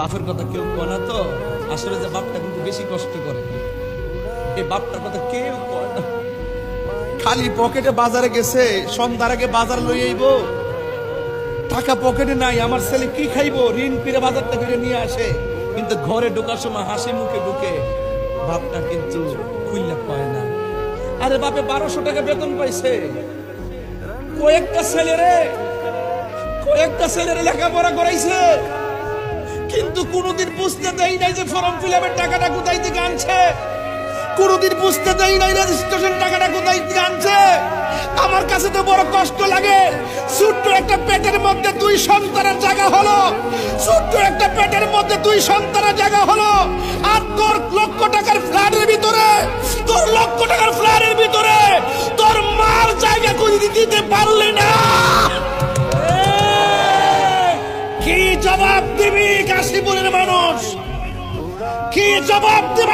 বাপের কথা কেউ কয় না তো, আসলে যে বাপটা কিন্তু বেশি কষ্ট করে, এই বাপটার কথা কেউ কয় না। খালি পকেটে বাজারে গেছে, সন্ধ্যার আগে বাজার লই আইব, টাকা পকেটে নাই, আমার ছেলে কি খাইবো, ঋণ করে বাজারটা করে নিয়ে আসে, কিন্তু ঘরে ঢোকার সময় হাসি মুখে ঢুকে, বাপটা কিন্তু খুইলা পায় না। আরে বাপে 1200 টাকা বেতন পাইছে, কয়েকটা ছেলেরে লেখাপড়া করাইছে, কিন্তু কোনোদিন বুঝতে দেয় নাই যে ফর্ম ফিল আপের টাকাটা কোথায় থেকে আনছে, কোনোদিন বুঝতে দেয় নাই রেজিস্ট্রেশন টাকাটা কোথায় থেকে আনছে। আমার কাছে তো বড় কষ্ট লাগে, ছোট্ট একটা পেটের মধ্যে 2 সন্তানের জায়গা হলো, ছোট্ট একটা পেটের মধ্যে 2 সন্তানের জায়গা হলো, আর তোর লক্ষ টাকার ফ্ল্যাটের ভিতরে, তোর লক্ষ টাকার ফ্ল্যাটের ভিতরে তোর মার জায়গা করে দিতে পারলি না। কি জবাব দিবি কাশীপুরের মানুষ, কি জবাব দিবে?